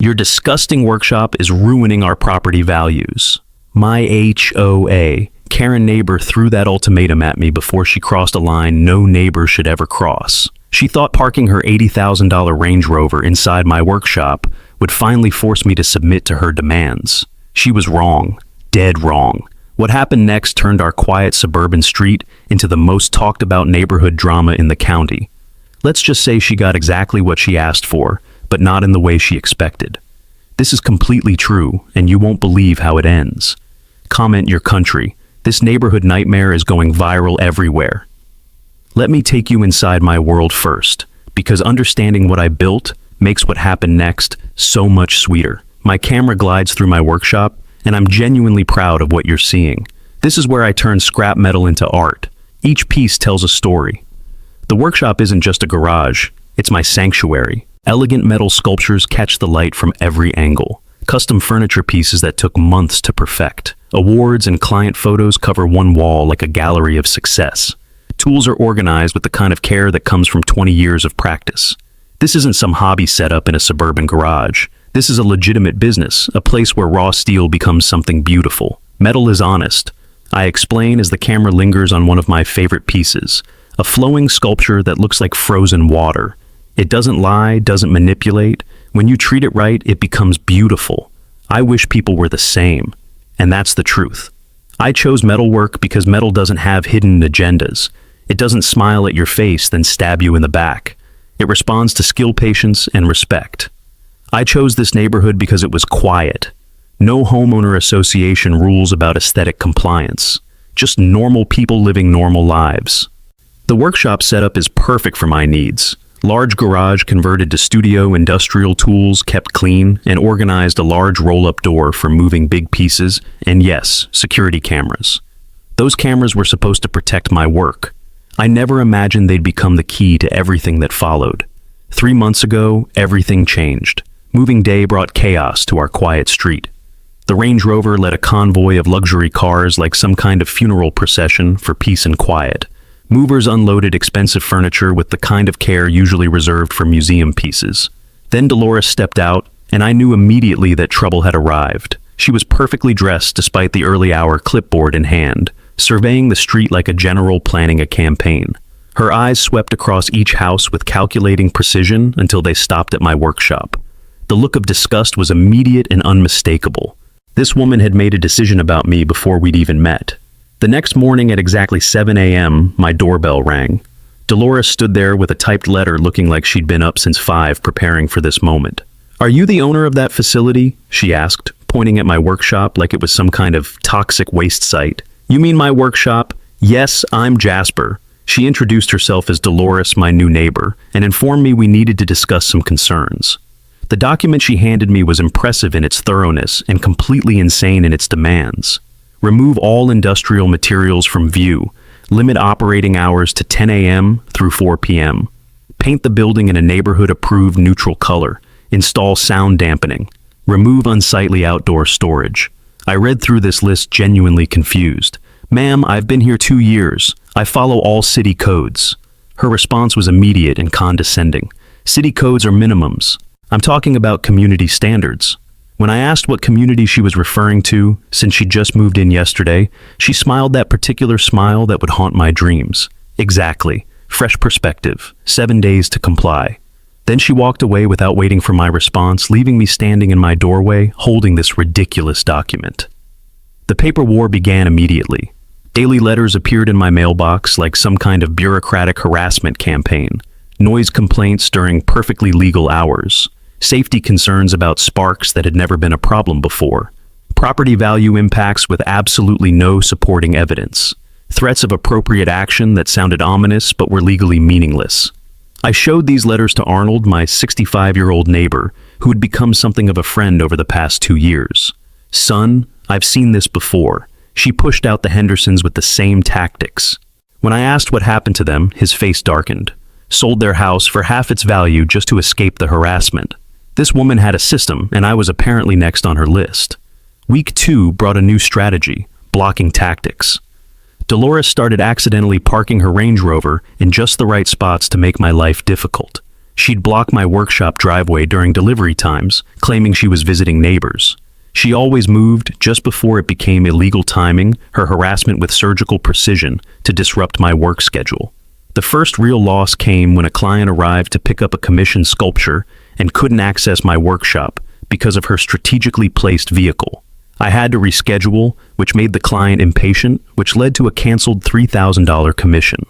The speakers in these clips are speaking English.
Your disgusting workshop is ruining our property values. My HOA Karen neighbor threw that ultimatum at me before she crossed a line no neighbor should ever cross. She thought parking her $80,000 Range Rover inside my workshop would finally force me to submit to her demands. She was wrong. Dead wrong. What happened next turned our quiet suburban street into the most talked about neighborhood drama in the county. Let's just say she got exactly what she asked for, but not in the way she expected. This is completely true, and you won't believe how it ends. Comment your country. This neighborhood nightmare is going viral everywhere. Let me take you inside my world first, because understanding what I built makes what happened next so much sweeter. My camera glides through my workshop, and I'm genuinely proud of what you're seeing. This is where I turn scrap metal into art. Each piece tells a story. The workshop isn't just a garage, it's my sanctuary. Elegant metal sculptures catch the light from every angle. Custom furniture pieces that took months to perfect. Awards and client photos cover one wall like a gallery of success. Tools are organized with the kind of care that comes from 20 years of practice. This isn't some hobby setup in a suburban garage. This is a legitimate business, a place where raw steel becomes something beautiful. Metal is honest. I explain as the camera lingers on one of my favorite pieces, a flowing sculpture that looks like frozen water. It doesn't lie, doesn't manipulate. When you treat it right, it becomes beautiful. I wish people were the same. And that's the truth. I chose metalwork because metal doesn't have hidden agendas. It doesn't smile at your face, then stab you in the back. It responds to skill, patience, and respect. I chose this neighborhood because it was quiet. No homeowner association rules about aesthetic compliance. Just normal people living normal lives. The workshop setup is perfect for my needs. Large garage converted to studio, industrial tools kept clean, and organized a large roll-up door for moving big pieces, and yes, security cameras. Those cameras were supposed to protect my work. I never imagined they'd become the key to everything that followed. 3 months ago, everything changed. Moving day brought chaos to our quiet street. The Range Rover led a convoy of luxury cars like some kind of funeral procession for peace and quiet. Movers unloaded expensive furniture with the kind of care usually reserved for museum pieces. Then Dolores stepped out, and I knew immediately that trouble had arrived. She was perfectly dressed despite the early hour, clipboard in hand, surveying the street like a general planning a campaign. Her eyes swept across each house with calculating precision until they stopped at my workshop. The look of disgust was immediate and unmistakable. This woman had made a decision about me before we'd even met. The next morning at exactly 7 a.m., my doorbell rang. Dolores stood there with a typed letter looking like she'd been up since 5 preparing for this moment. "Are you the owner of that facility?" she asked, pointing at my workshop like it was some kind of toxic waste site. "You mean my workshop?" "Yes, I'm Jasper." She introduced herself as Dolores, my new neighbor, and informed me we needed to discuss some concerns. The document she handed me was impressive in its thoroughness and completely insane in its demands. Remove all industrial materials from view. Limit operating hours to 10 a.m. through 4 p.m. Paint the building in a neighborhood-approved neutral color. Install sound dampening. Remove unsightly outdoor storage. I read through this list genuinely confused. "Ma'am, I've been here 2 years. I follow all city codes." Her response was immediate and condescending. "City codes are minimums. I'm talking about community standards." When I asked what community she was referring to, since she just moved in yesterday, she smiled that particular smile that would haunt my dreams. Exactly. Fresh perspective. 7 days to comply. Then she walked away without waiting for my response, leaving me standing in my doorway, holding this ridiculous document. The paper war began immediately. Daily letters appeared in my mailbox like some kind of bureaucratic harassment campaign. Noise complaints during perfectly legal hours. Safety concerns about sparks that had never been a problem before. Property value impacts with absolutely no supporting evidence. Threats of appropriate action that sounded ominous but were legally meaningless. I showed these letters to Arnold, my 65-year-old neighbor, who had become something of a friend over the past 2 years. "Son, I've seen this before." She pushed out the Hendersons with the same tactics. When I asked what happened to them, his face darkened. Sold their house for half its value just to escape the harassment. This woman had a system, and I was apparently next on her list. Week 2 brought a new strategy, blocking tactics. Dolores started accidentally parking her Range Rover in just the right spots to make my life difficult. She'd block my workshop driveway during delivery times, claiming she was visiting neighbors. She always moved just before it became illegal, timing her harassment with surgical precision to disrupt my work schedule. The first real loss came when a client arrived to pick up a commissioned sculpture and couldn't access my workshop because of her strategically placed vehicle. I had to reschedule, which made the client impatient, which led to a canceled $3,000 commission.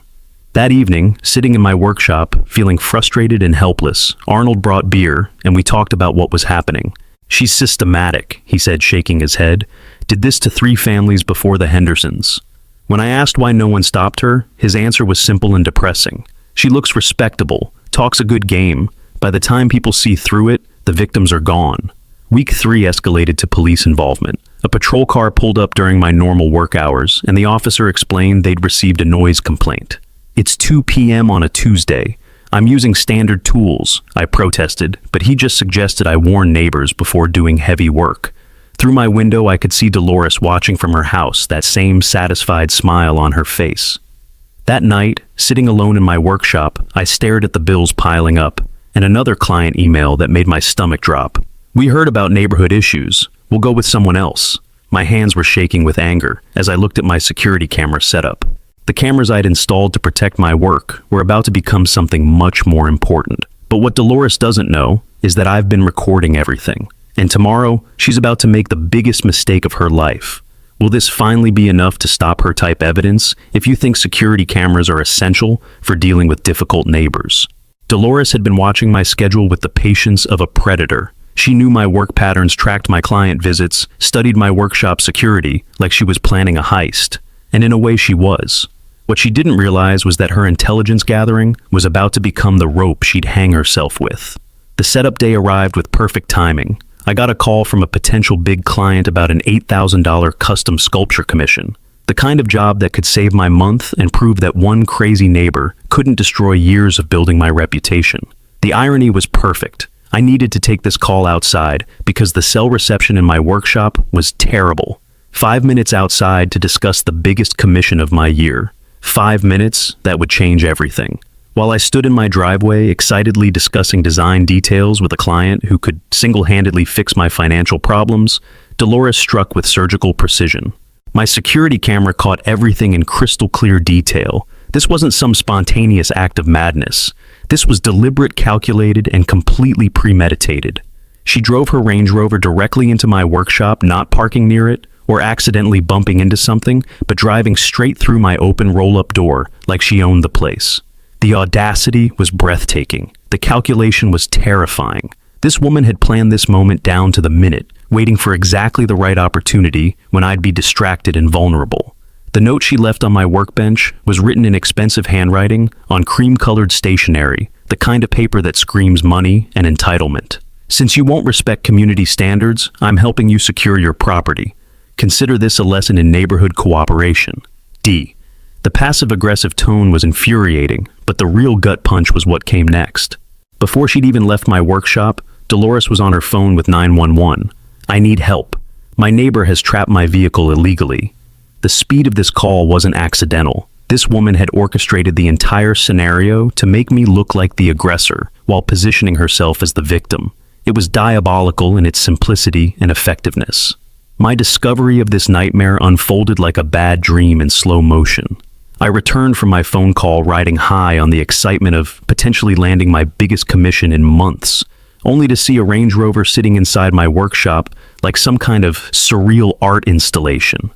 That evening, sitting in my workshop, feeling frustrated and helpless, Arnold brought beer and we talked about what was happening. "She's systematic," he said, shaking his head. "Did this to 3 families before the Hendersons." When I asked why no one stopped her, his answer was simple and depressing. "She looks respectable, talks a good game. By the time people see through it, the victims are gone." Week 3 escalated to police involvement. A patrol car pulled up during my normal work hours, and the officer explained they'd received a noise complaint. "It's 2 p.m. on a Tuesday. I'm using standard tools," I protested, but he just suggested I warn neighbors before doing heavy work. Through my window, I could see Dolores watching from her house, that same satisfied smile on her face. That night, sitting alone in my workshop, I stared at the bills piling up, and another client email that made my stomach drop. "We heard about neighborhood issues. We'll go with someone else." My hands were shaking with anger as I looked at my security camera setup. The cameras I'd installed to protect my work were about to become something much more important. But what Dolores doesn't know is that I've been recording everything. And tomorrow, she's about to make the biggest mistake of her life. Will this finally be enough to stop her? Type evidence if you think security cameras are essential for dealing with difficult neighbors. Dolores had been watching my schedule with the patience of a predator. She knew my work patterns, tracked my client visits, studied my workshop security like she was planning a heist. And in a way she was. What she didn't realize was that her intelligence gathering was about to become the rope she'd hang herself with. The setup day arrived with perfect timing. I got a call from a potential big client about an $8,000 custom sculpture commission. The kind of job that could save my month and prove that one crazy neighbor couldn't destroy years of building my reputation. The irony was perfect. I needed to take this call outside because the cell reception in my workshop was terrible. 5 minutes outside to discuss the biggest commission of my year. 5 minutes that would change everything. While I stood in my driveway, excitedly discussing design details with a client who could single-handedly fix my financial problems, Dolores struck with surgical precision. My security camera caught everything in crystal clear detail. This wasn't some spontaneous act of madness. This was deliberate, calculated, and completely premeditated. She drove her Range Rover directly into my workshop, not parking near it, or accidentally bumping into something, but driving straight through my open roll-up door like she owned the place. The audacity was breathtaking. The calculation was terrifying. This woman had planned this moment down to the minute, waiting for exactly the right opportunity when I'd be distracted and vulnerable. The note she left on my workbench was written in expensive handwriting on cream-colored stationery, the kind of paper that screams money and entitlement. "Since you won't respect community standards, I'm helping you secure your property. Consider this a lesson in neighborhood cooperation. D." The passive-aggressive tone was infuriating, but the real gut punch was what came next. Before she'd even left my workshop, Dolores was on her phone with 911. "I need help. My neighbor has trapped my vehicle illegally." The speed of this call wasn't accidental. This woman had orchestrated the entire scenario to make me look like the aggressor while positioning herself as the victim. It was diabolical in its simplicity and effectiveness. My discovery of this nightmare unfolded like a bad dream in slow motion. I returned from my phone call riding high on the excitement of potentially landing my biggest commission in months, only to see a Range Rover sitting inside my workshop like some kind of surreal art installation.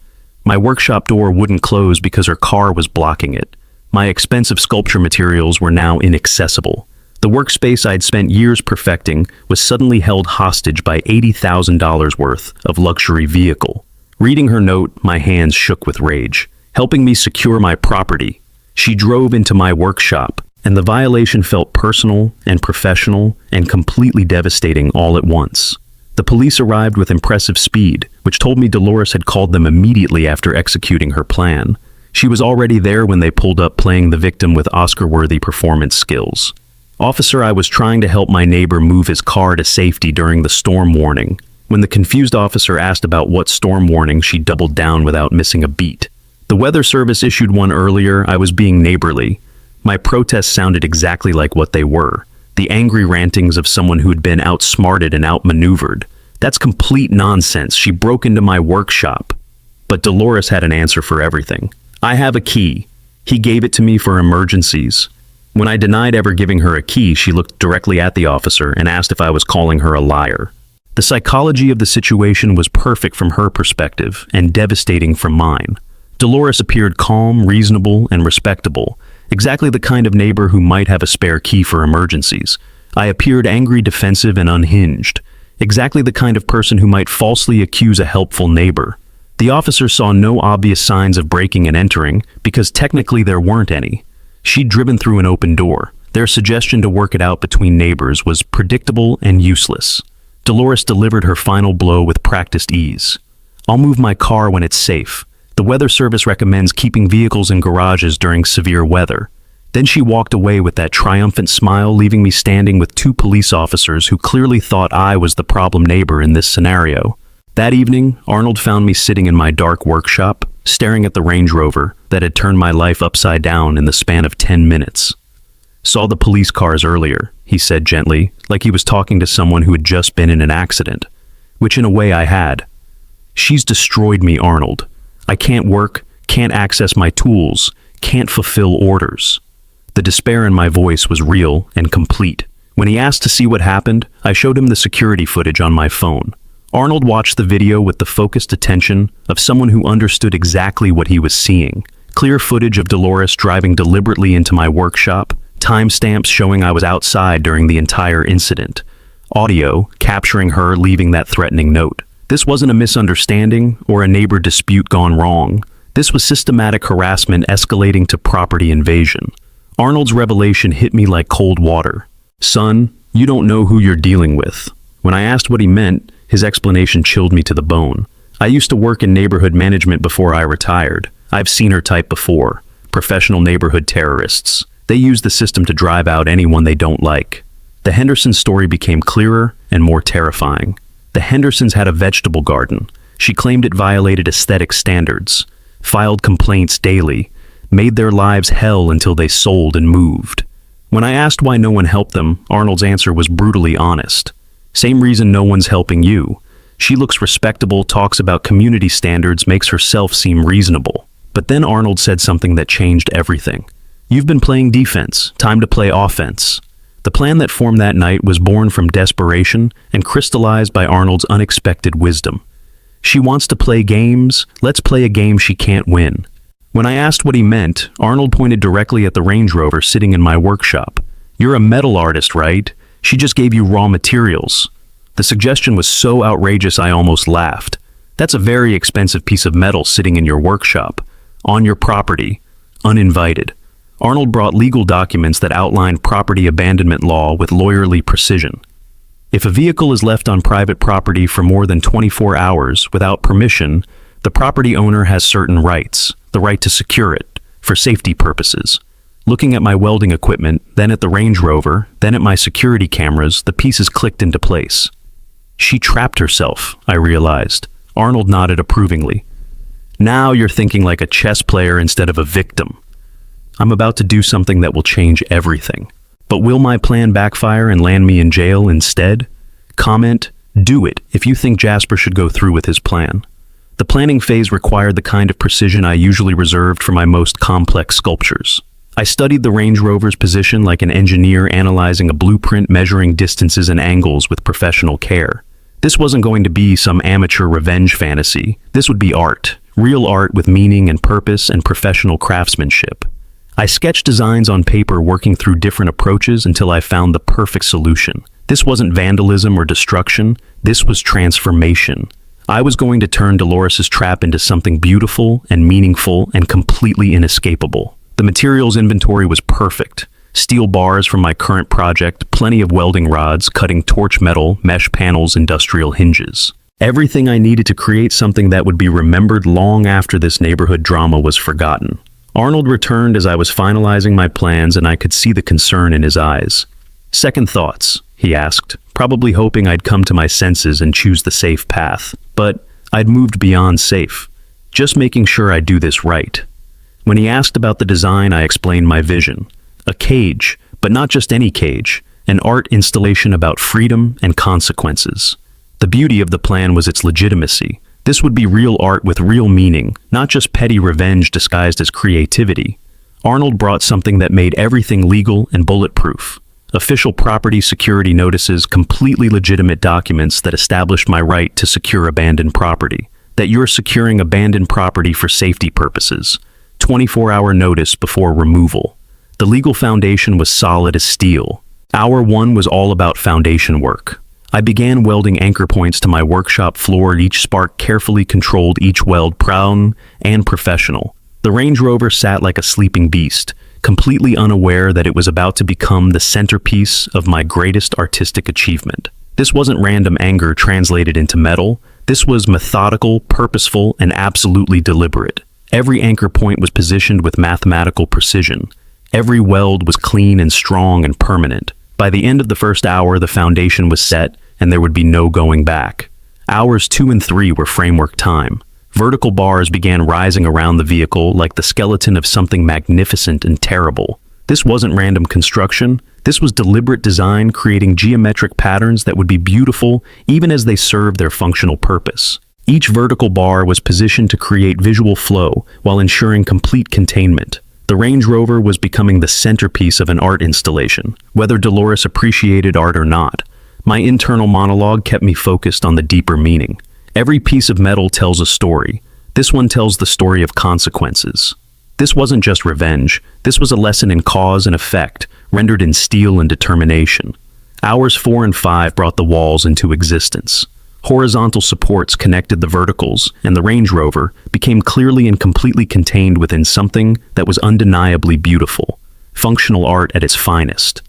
My workshop door wouldn't close because her car was blocking it. My expensive sculpture materials were now inaccessible. The workspace I'd spent years perfecting was suddenly held hostage by $80,000 worth of luxury vehicle. Reading her note, my hands shook with rage. Helping me secure my property, she drove into my workshop, and the violation felt personal and professional and completely devastating all at once. The police arrived with impressive speed, which told me Dolores had called them immediately after executing her plan. She was already there when they pulled up, playing the victim with Oscar-worthy performance skills. "Officer, I was trying to help my neighbor move his car to safety during the storm warning." When the confused officer asked about what storm warning, she doubled down without missing a beat. "The Weather Service issued one earlier. I was being neighborly." My protests sounded exactly like what they were. the angry rantings of someone who had been outsmarted and outmaneuvered. That's complete nonsense. She broke into my workshop. But Dolores had an answer for everything. I have a key. He gave it to me for emergencies. When I denied ever giving her a key, she looked directly at the officer and asked if I was calling her a liar. The psychology of the situation was perfect from her perspective and devastating from mine. Dolores appeared calm, reasonable, and respectable, exactly the kind of neighbor who might have a spare key for emergencies. I appeared angry, defensive, and unhinged, exactly the kind of person who might falsely accuse a helpful neighbor. The officer saw no obvious signs of breaking and entering, because technically there weren't any. She'd driven through an open door. Their suggestion to work it out between neighbors was predictable and useless. Dolores delivered her final blow with practiced ease. I'll move my car when it's safe. The weather service recommends keeping vehicles in garages during severe weather. Then she walked away with that triumphant smile, leaving me standing with two police officers who clearly thought I was the problem neighbor in this scenario. That evening, Arnold found me sitting in my dark workshop, staring at the Range Rover that had turned my life upside down in the span of 10 minutes. "Saw the police cars earlier," he said gently, like he was talking to someone who had just been in an accident, which in a way I had. "She's destroyed me, Arnold. I can't work, can't access my tools, can't fulfill orders." The despair in my voice was real and complete. When he asked to see what happened, I showed him the security footage on my phone. Arnold watched the video with the focused attention of someone who understood exactly what he was seeing. Clear footage of Dolores driving deliberately into my workshop, timestamps showing I was outside during the entire incident, audio capturing her leaving that threatening note. This wasn't a misunderstanding or a neighbor dispute gone wrong. This was systematic harassment escalating to property invasion. Arnold's revelation hit me like cold water. "Son, you don't know who you're dealing with." When I asked what he meant, his explanation chilled me to the bone. "I used to work in neighborhood management before I retired. I've seen her type before. Professional neighborhood terrorists. They use the system to drive out anyone they don't like." The Henderson story became clearer and more terrifying. The Hendersons had a vegetable garden. She claimed it violated aesthetic standards, filed complaints daily, made their lives hell until they sold and moved. When I asked why no one helped them, Arnold's answer was brutally honest. "Same reason no one's helping you. She looks respectable, talks about community standards, makes herself seem reasonable." But then Arnold said something that changed everything. "You've been playing defense. Time to play offense." The plan that formed that night was born from desperation and crystallized by Arnold's unexpected wisdom. "She wants to play games. Let's play a game she can't win." When I asked what he meant, Arnold pointed directly at the Range Rover sitting in my workshop. "You're a metal artist, right? She just gave you raw materials." The suggestion was so outrageous I almost laughed. "That's a very expensive piece of metal sitting in your workshop, on your property, uninvited." Arnold brought legal documents that outlined property abandonment law with lawyerly precision. If a vehicle is left on private property for more than 24 hours without permission, the property owner has certain rights, the right to secure it, for safety purposes. Looking at my welding equipment, then at the Range Rover, then at my security cameras, the pieces clicked into place. She trapped herself, I realized. Arnold nodded approvingly. "Now you're thinking like a chess player instead of a victim. I'm about to do something that will change everything. But will my plan backfire and land me in jail instead?" Comment, "Do it if you think Jasper should go through with his plan." The planning phase required the kind of precision I usually reserved for my most complex sculptures. I studied the Range Rover's position like an engineer analyzing a blueprint, measuring distances and angles with professional care. This wasn't going to be some amateur revenge fantasy. This would be art, real art with meaning and purpose and professional craftsmanship. I sketched designs on paper, working through different approaches until I found the perfect solution. This wasn't vandalism or destruction. This was transformation. I was going to turn Dolores's trap into something beautiful and meaningful and completely inescapable. The materials inventory was perfect. Steel bars from my current project, plenty of welding rods, cutting torch metal, mesh panels, industrial hinges. Everything I needed to create something that would be remembered long after this neighborhood drama was forgotten. Arnold returned as I was finalizing my plans, and I could see the concern in his eyes. "Second thoughts?" he asked, probably hoping I'd come to my senses and choose the safe path. But I'd moved beyond safe, just making sure I do this right. When he asked about the design, I explained my vision. A cage, but not just any cage. an art installation about freedom and consequences. The beauty of the plan was its legitimacy. This would be real art with real meaning, not just petty revenge disguised as creativity. Arnold brought something that made everything legal and bulletproof. Official property security notices, completely legitimate documents that established my right to secure abandoned property. That you're securing abandoned property for safety purposes. 24-hour notice before removal. The legal foundation was solid as steel. Hour 1 was all about foundation work. I began welding anchor points to my workshop floor, each spark carefully controlled, each weld proud and professional. The Range Rover sat like a sleeping beast, completely unaware that it was about to become the centerpiece of my greatest artistic achievement. This wasn't random anger translated into metal. This was methodical, purposeful, and absolutely deliberate. Every anchor point was positioned with mathematical precision. Every weld was clean and strong and permanent. By the end of the first hour, the foundation was set, and there would be no going back. Hours 2 and 3 were framework time. Vertical bars began rising around the vehicle like the skeleton of something magnificent and terrible. This wasn't random construction. This was deliberate design, creating geometric patterns that would be beautiful even as they served their functional purpose. Each vertical bar was positioned to create visual flow while ensuring complete containment. The Range Rover was becoming the centerpiece of an art installation, whether Dolores appreciated art or not. My internal monologue kept me focused on the deeper meaning. Every piece of metal tells a story. This one tells the story of consequences. This wasn't just revenge. This was a lesson in cause and effect, rendered in steel and determination. Hours 4 and 5 brought the walls into existence. Horizontal supports connected the verticals, and the Range Rover became clearly and completely contained within something that was undeniably beautiful. Functional art at its finest.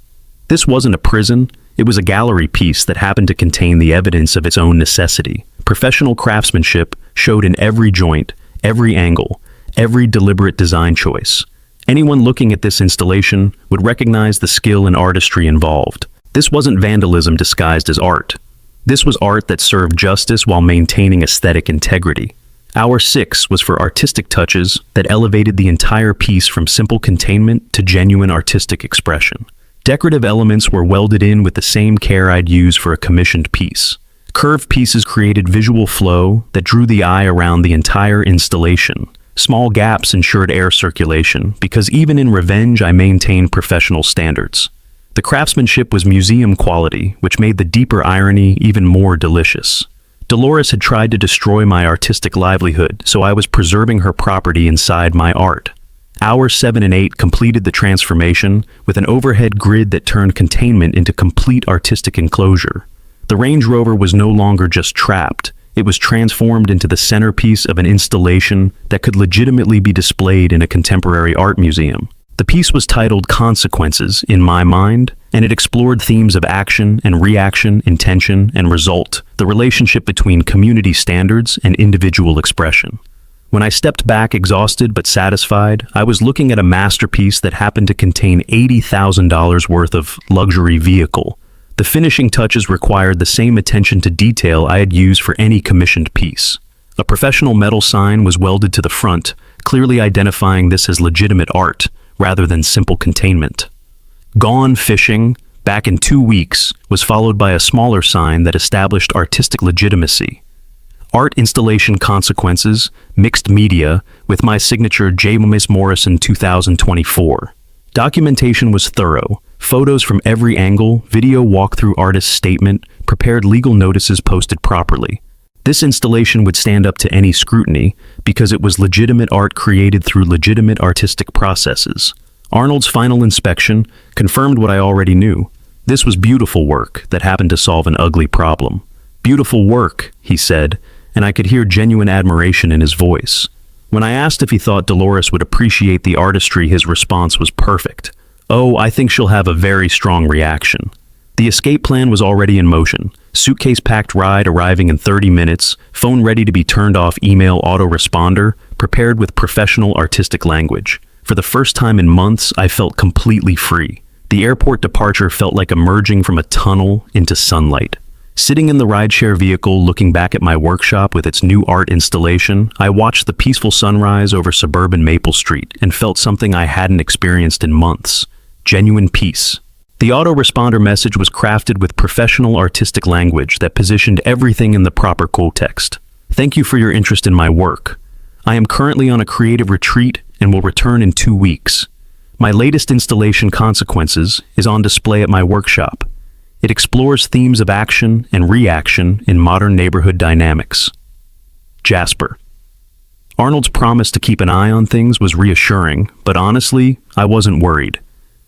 This wasn't a prison. It was a gallery piece that happened to contain the evidence of its own necessity. Professional craftsmanship showed in every joint, every angle, every deliberate design choice. Anyone looking at this installation would recognize the skill and artistry involved. This wasn't vandalism disguised as art. This was art that served justice while maintaining aesthetic integrity. Hour 6 was for artistic touches that elevated the entire piece from simple containment to genuine artistic expression. Decorative elements were welded in with the same care I'd use for a commissioned piece. Curved pieces created visual flow that drew the eye around the entire installation. Small gaps ensured air circulation, because even in revenge I maintained professional standards. The craftsmanship was museum quality, which made the deeper irony even more delicious. Dolores had tried to destroy my artistic livelihood, so I was preserving her property inside my art. Hours 7 and 8 completed the transformation with an overhead grid that turned containment into complete artistic enclosure. The Range Rover was no longer just trapped. It was transformed into the centerpiece of an installation that could legitimately be displayed in a contemporary art museum. The piece was titled Consequences, in my mind, and it explored themes of action and reaction, intention and result, the relationship between community standards and individual expression. When I stepped back exhausted but satisfied, I was looking at a masterpiece that happened to contain $80,000 worth of luxury vehicle. The finishing touches required the same attention to detail I had used for any commissioned piece. A professional metal sign was welded to the front, clearly identifying this as legitimate art, rather than simple containment. Gone Fishing, back in 2 weeks, was followed by a smaller sign that established artistic legitimacy. Art Installation Consequences, Mixed Media, with my signature James Morrison 2024. Documentation was thorough. Photos from every angle, video walkthrough artist's statement, prepared legal notices posted properly. This installation would stand up to any scrutiny because it was legitimate art created through legitimate artistic processes. Arnold's final inspection confirmed what I already knew. This was beautiful work that happened to solve an ugly problem. Beautiful work, he said, and I could hear genuine admiration in his voice. When I asked if he thought Dolores would appreciate the artistry, his response was perfect. "Oh, I think she'll have a very strong reaction." The escape plan was already in motion. Suitcase-packed ride arriving in 30 minutes, phone ready to be turned off, email autoresponder, prepared with professional artistic language. For the first time in months, I felt completely free. The airport departure felt like emerging from a tunnel into sunlight. Sitting in the rideshare vehicle, looking back at my workshop with its new art installation, I watched the peaceful sunrise over suburban Maple Street and felt something I hadn't experienced in months. Genuine peace. The autoresponder message was crafted with professional artistic language that positioned everything in the proper context. Thank you for your interest in my work. I am currently on a creative retreat and will return in 2 weeks. My latest installation, Consequences, is on display at my workshop. It explores themes of action and reaction in modern neighborhood dynamics. Jasper. Arnold's promise to keep an eye on things was reassuring, but honestly, I wasn't worried.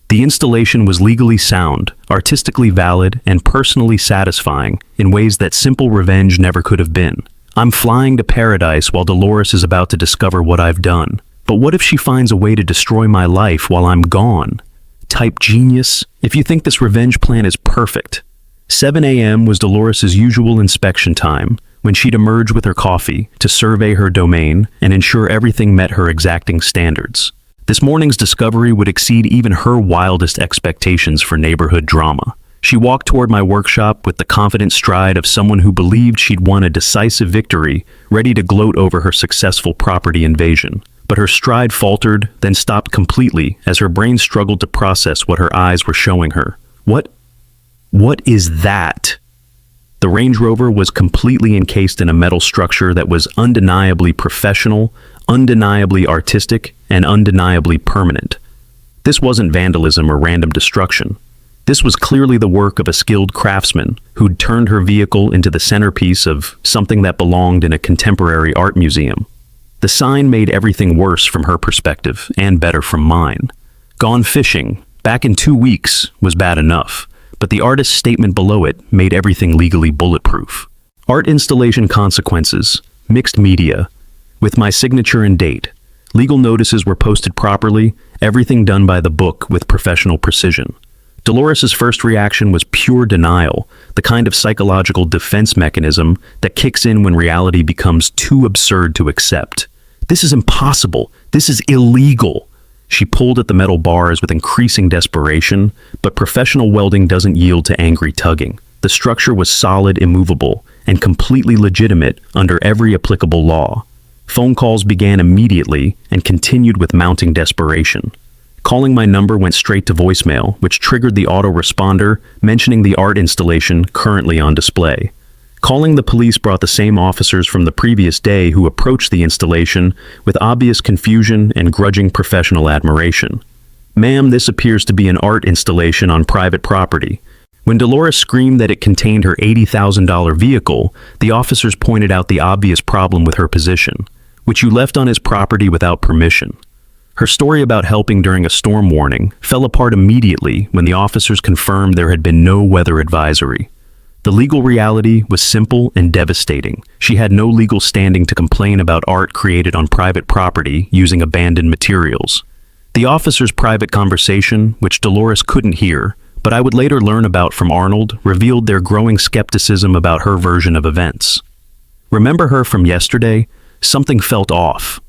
The installation was legally sound, artistically valid, and personally satisfying in ways that simple revenge never could have been. I'm flying to paradise while Dolores is about to discover what I've done. But what if she finds a way to destroy my life while I'm gone? Type genius. If you think this revenge plan is perfect. 7 a.m. was Dolores's usual inspection time, when she'd emerge with her coffee to survey her domain and ensure everything met her exacting standards. This morning's discovery would exceed even her wildest expectations for neighborhood drama. She walked toward my workshop with the confident stride of someone who believed she'd won a decisive victory, ready to gloat over her successful property invasion. But her stride faltered, then stopped completely as her brain struggled to process what her eyes were showing her. What is that? The Range Rover was completely encased in a metal structure that was undeniably professional, undeniably artistic, and undeniably permanent. This wasn't vandalism or random destruction. This was clearly the work of a skilled craftsman who'd turned her vehicle into the centerpiece of something that belonged in a contemporary art museum. The sign made everything worse from her perspective and better from mine. Gone fishing, back in 2 weeks, was bad enough, but the artist's statement below it made everything legally bulletproof. Art installation consequences, mixed media, with my signature and date. Legal notices were posted properly, everything done by the book with professional precision. Dolores's first reaction was pure denial, the kind of psychological defense mechanism that kicks in when reality becomes too absurd to accept. This is impossible. This is illegal. She pulled at the metal bars with increasing desperation, but professional welding doesn't yield to angry tugging. The structure was solid, immovable, and completely legitimate under every applicable law. Phone calls began immediately and continued with mounting desperation. Calling my number went straight to voicemail, which triggered the autoresponder mentioning the art installation currently on display. Calling the police brought the same officers from the previous day who approached the installation with obvious confusion and grudging professional admiration. "Ma'am, this appears to be an art installation on private property." When Dolores screamed that it contained her $80,000 vehicle, the officers pointed out the obvious problem with her position, which you left on his property without permission. Her story about helping during a storm warning fell apart immediately when the officers confirmed there had been no weather advisory. The legal reality was simple and devastating. She had no legal standing to complain about art created on private property using abandoned materials. The officers' private conversation, which Dolores couldn't hear, but I would later learn about from Arnold, revealed their growing skepticism about her version of events. Remember her from yesterday? Something felt off.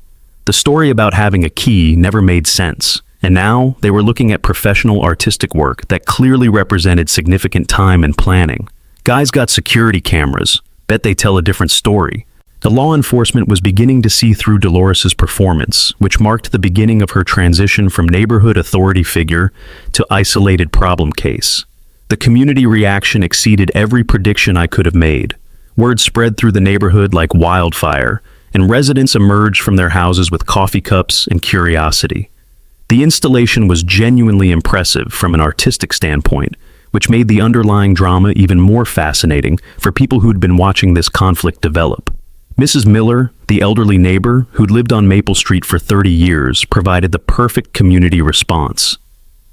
The story about having a key never made sense, and now they were looking at professional artistic work that clearly represented significant time and planning. Guys got security cameras. Bet they tell a different story. The law enforcement was beginning to see through Dolores's performance, which marked the beginning of her transition from neighborhood authority figure to isolated problem case. The community reaction exceeded every prediction I could have made. Word spread through the neighborhood like wildfire, and residents emerged from their houses with coffee cups and curiosity. The installation was genuinely impressive from an artistic standpoint, which made the underlying drama even more fascinating for people who'd been watching this conflict develop. Mrs. Miller, the elderly neighbor who'd lived on Maple Street for 30 years, provided the perfect community response.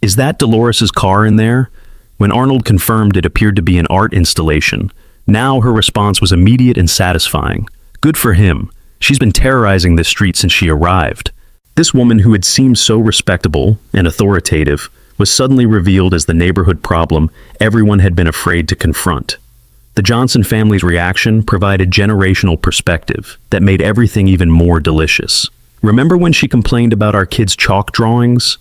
"Is that Dolores's car in there?" When Arnold confirmed it appeared to be an art installation, now her response was immediate and satisfying. Good for him. She's been terrorizing this street since she arrived. This woman who had seemed so respectable and authoritative was suddenly revealed as the neighborhood problem everyone had been afraid to confront. The Johnson family's reaction provided generational perspective that made everything even more delicious. Remember when she complained about our kids' chalk drawings?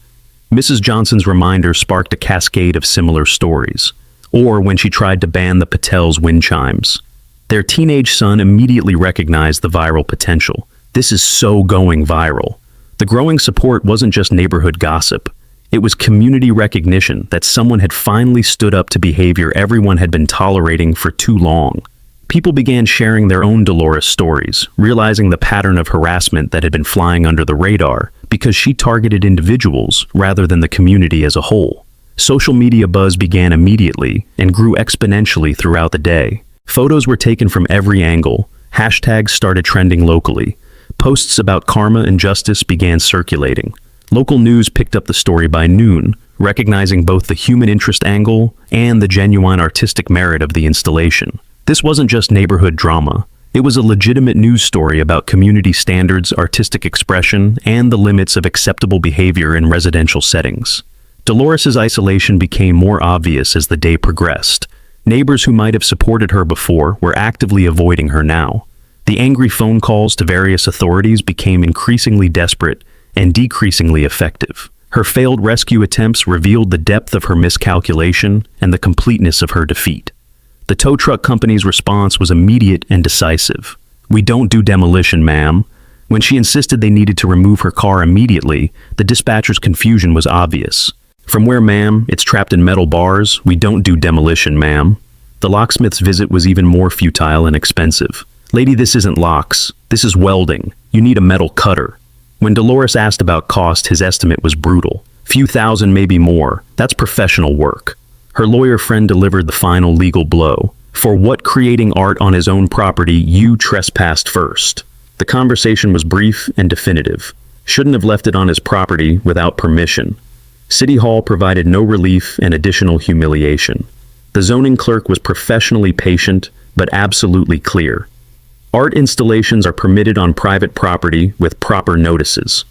Mrs. Johnson's reminder sparked a cascade of similar stories. Or when she tried to ban the Patels' wind chimes. Their teenage son immediately recognized the viral potential. This is so going viral. The growing support wasn't just neighborhood gossip. It was community recognition that someone had finally stood up to behavior everyone had been tolerating for too long. People began sharing their own Dolores stories, realizing the pattern of harassment that had been flying under the radar because she targeted individuals rather than the community as a whole. Social media buzz began immediately and grew exponentially throughout the day. Photos were taken from every angle, hashtags started trending locally, posts about karma and justice began circulating. Local news picked up the story by noon, recognizing both the human interest angle and the genuine artistic merit of the installation. This wasn't just neighborhood drama. It was a legitimate news story about community standards, artistic expression, and the limits of acceptable behavior in residential settings. Dolores's isolation became more obvious as the day progressed. Neighbors who might have supported her before were actively avoiding her now. The angry phone calls to various authorities became increasingly desperate and decreasingly effective. Her failed rescue attempts revealed the depth of her miscalculation and the completeness of her defeat. The tow truck company's response was immediate and decisive. "We don't do demolition, ma'am." When she insisted they needed to remove her car immediately, the dispatcher's confusion was obvious. "From where, ma'am? It's trapped in metal bars. We don't do demolition, ma'am." The locksmith's visit was even more futile and expensive. "Lady, this isn't locks. This is welding. You need a metal cutter." When Dolores asked about cost, his estimate was brutal. "Few thousand, maybe more. That's professional work." Her lawyer friend delivered the final legal blow. "For what creating art on his own property, you trespassed first." The conversation was brief and definitive. Shouldn't have left it on his property without permission. City Hall provided no relief and additional humiliation. The zoning clerk was professionally patient, but absolutely clear. Art installations are permitted on private property with proper notices.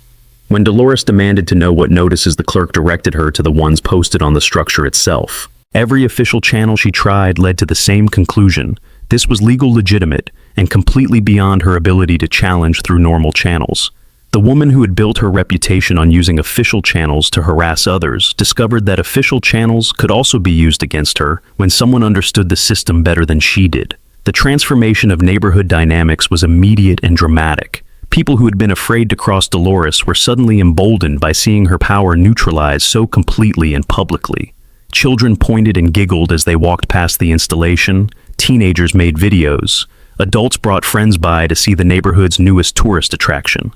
When Dolores demanded to know what notices, the clerk directed her to the ones posted on the structure itself. Every official channel she tried led to the same conclusion. This was legal legitimate and completely beyond her ability to challenge through normal channels. The woman who had built her reputation on using official channels to harass others discovered that official channels could also be used against her when someone understood the system better than she did. The transformation of neighborhood dynamics was immediate and dramatic. People who had been afraid to cross Dolores were suddenly emboldened by seeing her power neutralized so completely and publicly. Children pointed and giggled as they walked past the installation. Teenagers made videos. Adults brought friends by to see the neighborhood's newest tourist attraction.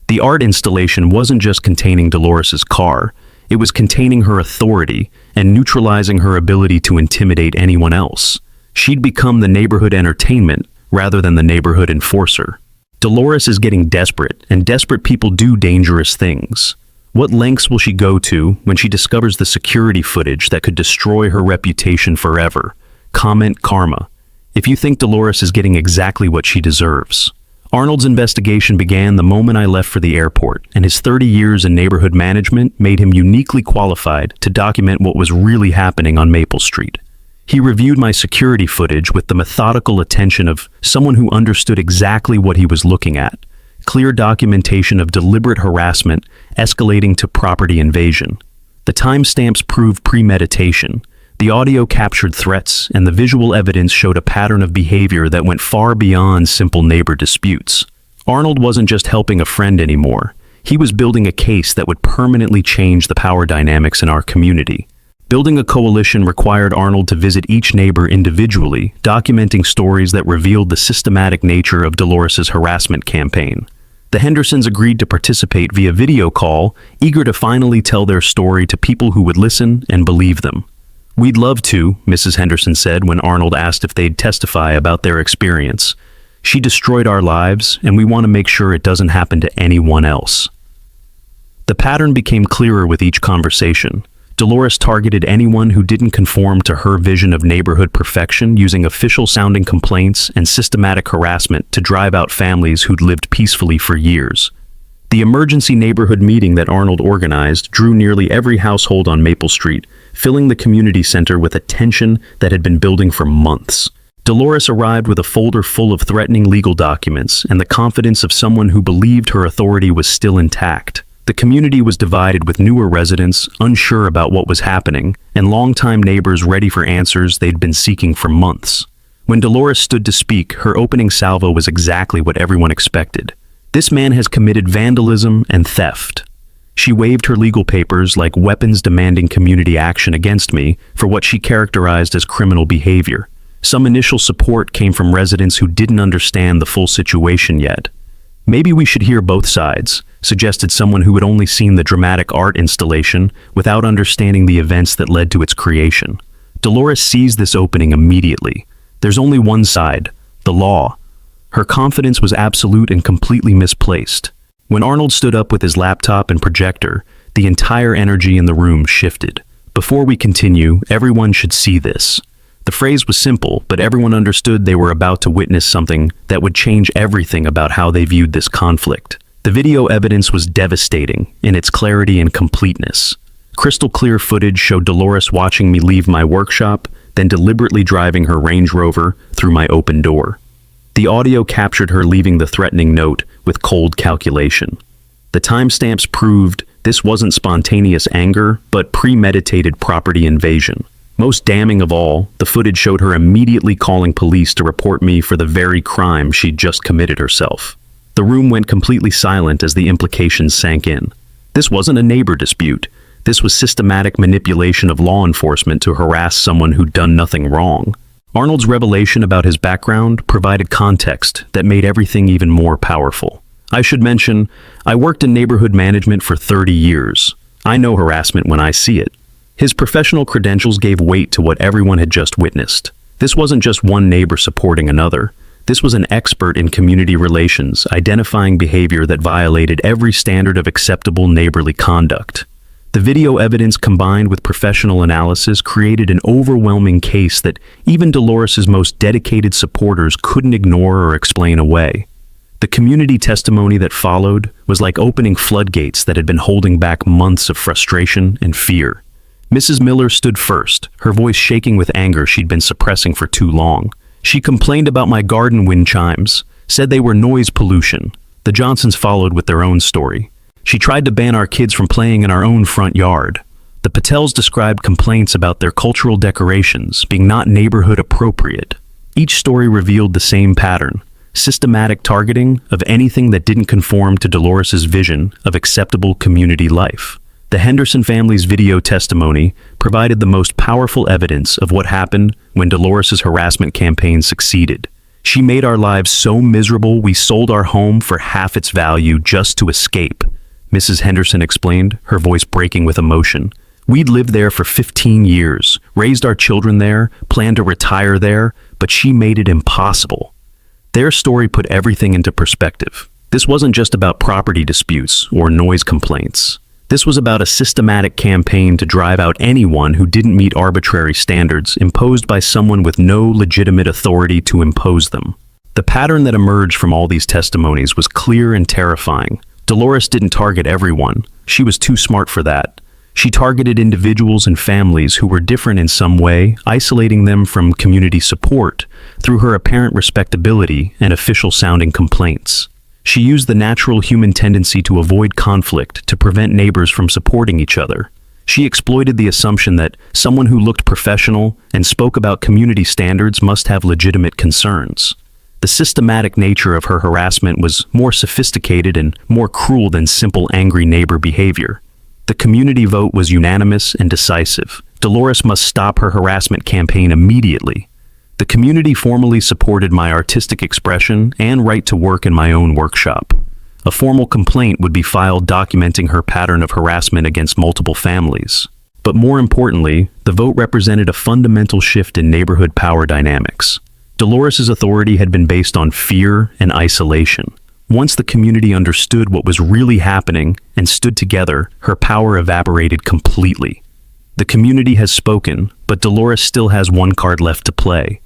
The art installation wasn't just containing Dolores's car. It was containing her authority and neutralizing her ability to intimidate anyone else. She'd become the neighborhood entertainment rather than the neighborhood enforcer. Dolores is getting desperate, and desperate people do dangerous things. What lengths will she go to when she discovers the security footage that could destroy her reputation forever? Comment karma if you think Dolores is getting exactly what she deserves. Arnold's investigation began the moment I left for the airport, and his 30 years in neighborhood management made him uniquely qualified to document what was really happening on Maple Street. He reviewed my security footage with the methodical attention of someone who understood exactly what he was looking at. Clear documentation of deliberate harassment escalating to property invasion. The timestamps proved premeditation. The audio captured threats, and the visual evidence showed a pattern of behavior that went far beyond simple neighbor disputes. Arnold wasn't just helping a friend anymore. He was building a case that would permanently change the power dynamics in our community. Building a coalition required Arnold to visit each neighbor individually, documenting stories that revealed the systematic nature of Dolores's harassment campaign. The Hendersons agreed to participate via video call, eager to finally tell their story to people who would listen and believe them. "We'd love to," Mrs. Henderson said when Arnold asked if they'd testify about their experience. "She destroyed our lives, and we want to make sure it doesn't happen to anyone else." The pattern became clearer with each conversation. Dolores targeted anyone who didn't conform to her vision of neighborhood perfection, using official-sounding complaints and systematic harassment to drive out families who'd lived peacefully for years. The emergency neighborhood meeting that Arnold organized drew nearly every household on Maple Street, filling the community center with a tension that had been building for months. Dolores arrived with a folder full of threatening legal documents and the confidence of someone who believed her authority was still intact. The community was divided, with newer residents unsure about what was happening and longtime neighbors ready for answers they'd been seeking for months. When Dolores stood to speak, her opening salvo was exactly what everyone expected. "This man has committed vandalism and theft. She waved her legal papers like weapons demanding community action against me for what she characterized as criminal behavior. Some initial support came from residents who didn't understand the full situation yet. Maybe we should hear both sides, suggested someone who had only seen the dramatic art installation without understanding the events that led to its creation. Dolores seized this opening immediately. There's only one side, the law. Her confidence was absolute and completely misplaced. When Arnold stood up with his laptop and projector, the entire energy in the room shifted. Before we continue, everyone should see this. The phrase was simple, but everyone understood they were about to witness something that would change everything about how they viewed this conflict. The video evidence was devastating in its clarity and completeness. Crystal clear footage showed Dolores watching me leave my workshop, then deliberately driving her Range Rover through my open door. The audio captured her leaving the threatening note with cold calculation. The timestamps proved this wasn't spontaneous anger, but premeditated property invasion. Most damning of all, the footage showed her immediately calling police to report me for the very crime she'd just committed herself. The room went completely silent as the implications sank in. This wasn't a neighbor dispute. This was systematic manipulation of law enforcement to harass someone who'd done nothing wrong. Arnold's revelation about his background provided context that made everything even more powerful. I should mention, I worked in neighborhood management for 30 years. I know harassment when I see it. His professional credentials gave weight to what everyone had just witnessed. This wasn't just one neighbor supporting another. This was an expert in community relations, identifying behavior that violated every standard of acceptable neighborly conduct. The video evidence combined with professional analysis created an overwhelming case that even Dolores's most dedicated supporters couldn't ignore or explain away. The community testimony that followed was like opening floodgates that had been holding back months of frustration and fear. Mrs. Miller stood first, her voice shaking with anger she'd been suppressing for too long. She complained about my garden wind chimes, said they were noise pollution. The Johnsons followed with their own story. She tried to ban our kids from playing in our own front yard. The Patels described complaints about their cultural decorations being not neighborhood appropriate. Each story revealed the same pattern: systematic targeting of anything that didn't conform to Dolores's vision of acceptable community life. The Henderson family's video testimony provided the most powerful evidence of what happened when Dolores's harassment campaign succeeded. She made our lives so miserable we sold our home for half its value just to escape, Mrs. Henderson explained, her voice breaking with emotion. We'd lived there for 15 years, raised our children there, planned to retire there, but she made it impossible. Their story put everything into perspective. This wasn't just about property disputes or noise complaints. This was about a systematic campaign to drive out anyone who didn't meet arbitrary standards imposed by someone with no legitimate authority to impose them. The pattern that emerged from all these testimonies was clear and terrifying. Dolores didn't target everyone. She was too smart for that. She targeted individuals and families who were different in some way, isolating them from community support through her apparent respectability and official-sounding complaints. She used the natural human tendency to avoid conflict to prevent neighbors from supporting each other. She exploited the assumption that someone who looked professional and spoke about community standards must have legitimate concerns. The systematic nature of her harassment was more sophisticated and more cruel than simple angry neighbor behavior. The community vote was unanimous and decisive. Dolores must stop her harassment campaign immediately. The community formally supported my artistic expression and right to work in my own workshop. A formal complaint would be filed documenting her pattern of harassment against multiple families. But more importantly, the vote represented a fundamental shift in neighborhood power dynamics. Dolores's authority had been based on fear and isolation. Once the community understood what was really happening and stood together, her power evaporated completely. The community has spoken, but Dolores still has one card left to play.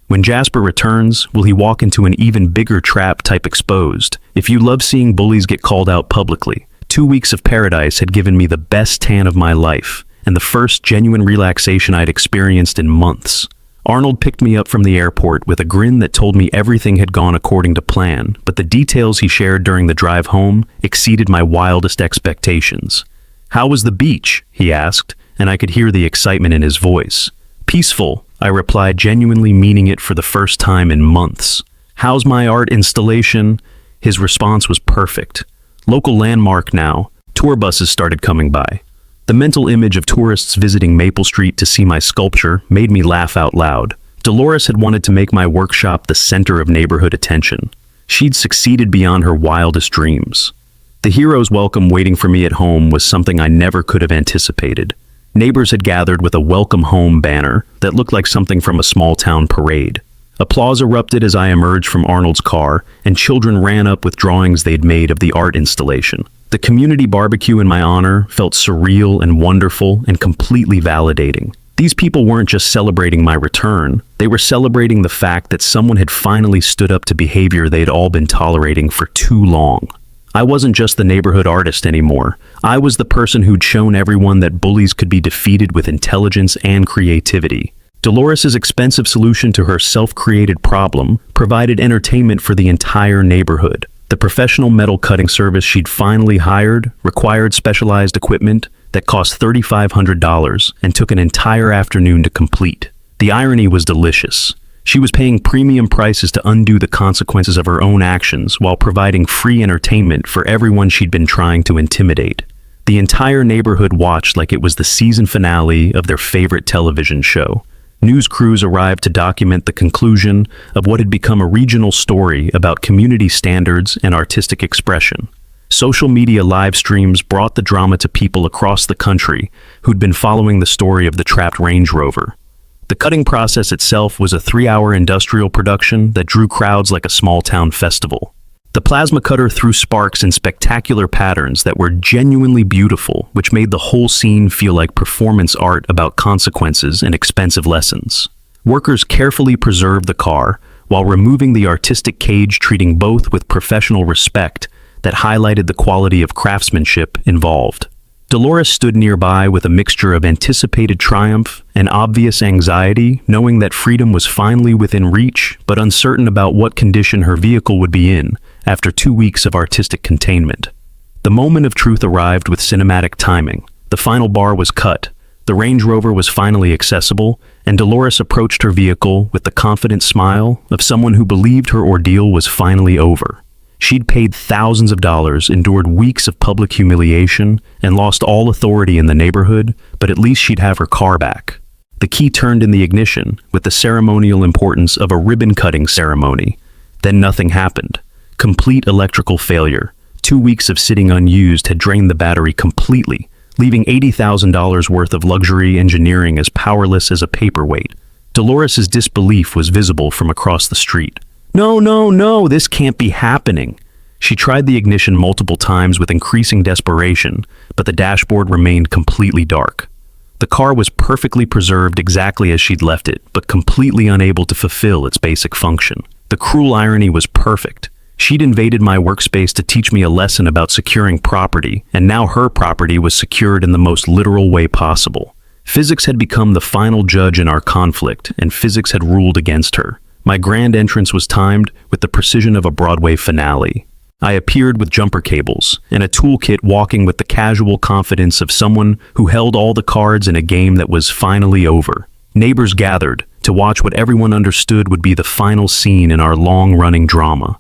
When Jasper returns, will he walk into an even bigger trap type exposed? If you love seeing bullies get called out publicly, 2 weeks of paradise had given me the best tan of my life, and the first genuine relaxation I'd experienced in months. Arnold picked me up from the airport with a grin that told me everything had gone according to plan, but the details he shared during the drive home exceeded my wildest expectations. "How was the beach?" he asked, and I could hear the excitement in his voice. "Peaceful," I replied, genuinely meaning it for the first time in months. "How's my art installation?" His response was perfect. "Local landmark now, tour buses started coming by. The mental image of tourists visiting Maple Street to see my sculpture made me laugh out loud. Dolores had wanted to make my workshop the center of neighborhood attention. She'd succeeded beyond her wildest dreams. The hero's welcome waiting for me at home was something I never could have anticipated. Neighbors had gathered with a welcome home banner that looked like something from a small-town parade. Applause erupted as I emerged from Arnold's car, and children ran up with drawings they'd made of the art installation. The community barbecue in my honor felt surreal and wonderful and completely validating. These people weren't just celebrating my return, they were celebrating the fact that someone had finally stood up to behavior they'd all been tolerating for too long. I wasn't just the neighborhood artist anymore. I was the person who'd shown everyone that bullies could be defeated with intelligence and creativity. Dolores's expensive solution to her self-created problem provided entertainment for the entire neighborhood. The professional metal cutting service she'd finally hired required specialized equipment that cost $3,500 and took an entire afternoon to complete. The irony was delicious. She was paying premium prices to undo the consequences of her own actions while providing free entertainment for everyone she'd been trying to intimidate. The entire neighborhood watched like it was the season finale of their favorite television show. News crews arrived to document the conclusion of what had become a regional story about community standards and artistic expression. Social media live streams brought the drama to people across the country who'd been following the story of the trapped Range Rover. The cutting process itself was a 3-hour industrial production that drew crowds like a small-town festival. The plasma cutter threw sparks in spectacular patterns that were genuinely beautiful, which made the whole scene feel like performance art about consequences and expensive lessons. Workers carefully preserved the car while removing the artistic cage, treating both with professional respect that highlighted the quality of craftsmanship involved. Dolores stood nearby with a mixture of anticipated triumph and obvious anxiety, knowing that freedom was finally within reach, but uncertain about what condition her vehicle would be in after 2 weeks of artistic containment. The moment of truth arrived with cinematic timing. The final bar was cut, the Range Rover was finally accessible, and Dolores approached her vehicle with the confident smile of someone who believed her ordeal was finally over. She'd paid thousands of dollars, endured weeks of public humiliation, and lost all authority in the neighborhood, but at least she'd have her car back. The key turned in the ignition with the ceremonial importance of a ribbon-cutting ceremony. Then nothing happened. Complete electrical failure. 2 weeks of sitting unused had drained the battery completely, leaving $80,000 worth of luxury engineering as powerless as a paperweight. Dolores's disbelief was visible from across the street. No, this can't be happening. She tried the ignition multiple times with increasing desperation, but the dashboard remained completely dark. The car was perfectly preserved exactly as she'd left it, but completely unable to fulfill its basic function. The cruel irony was perfect. She'd invaded my workspace to teach me a lesson about securing property, and now her property was secured in the most literal way possible. Physics had become the final judge in our conflict, and physics had ruled against her. My grand entrance was timed with the precision of a Broadway finale. I appeared with jumper cables and a toolkit, walking with the casual confidence of someone who held all the cards in a game that was finally over. Neighbors gathered to watch what everyone understood would be the final scene in our long-running drama.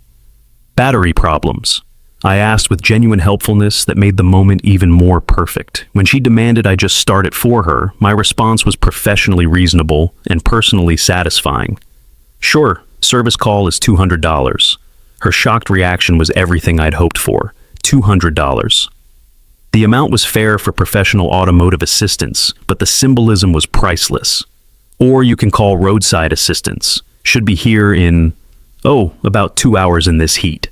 Battery problems. I asked with genuine helpfulness that made the moment even more perfect. When she demanded I just start it for her, my response was professionally reasonable and personally satisfying. Sure, service call is $200. Her shocked reaction was everything I'd hoped for. $200. The amount was fair for professional automotive assistance, but the symbolism was priceless. Or you can call roadside assistance. Should be here in, about 2 hours in this heat.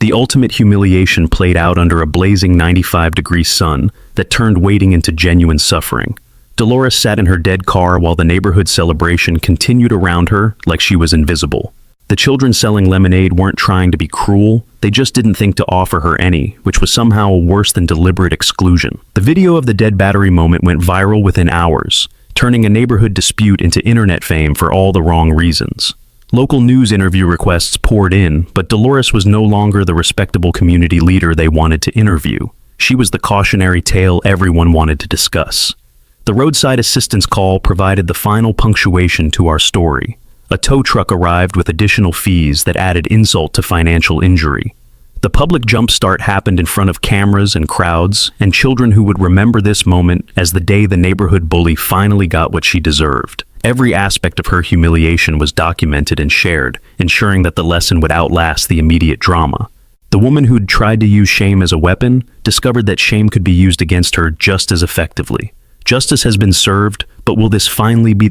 The ultimate humiliation played out under a blazing 95-degree sun that turned waiting into genuine suffering. Dolores sat in her dead car while the neighborhood celebration continued around her like she was invisible. The children selling lemonade weren't trying to be cruel, they just didn't think to offer her any, which was somehow worse than deliberate exclusion. The video of the dead battery moment went viral within hours, turning a neighborhood dispute into internet fame for all the wrong reasons. Local news interview requests poured in, but Dolores was no longer the respectable community leader they wanted to interview. She was the cautionary tale everyone wanted to discuss. The roadside assistance call provided the final punctuation to our story. A tow truck arrived with additional fees that added insult to financial injury. The public jumpstart happened in front of cameras and crowds, and children who would remember this moment as the day the neighborhood bully finally got what she deserved. Every aspect of her humiliation was documented and shared, ensuring that the lesson would outlast the immediate drama. The woman who'd tried to use shame as a weapon discovered that shame could be used against her just as effectively. Justice has been served, but will this finally be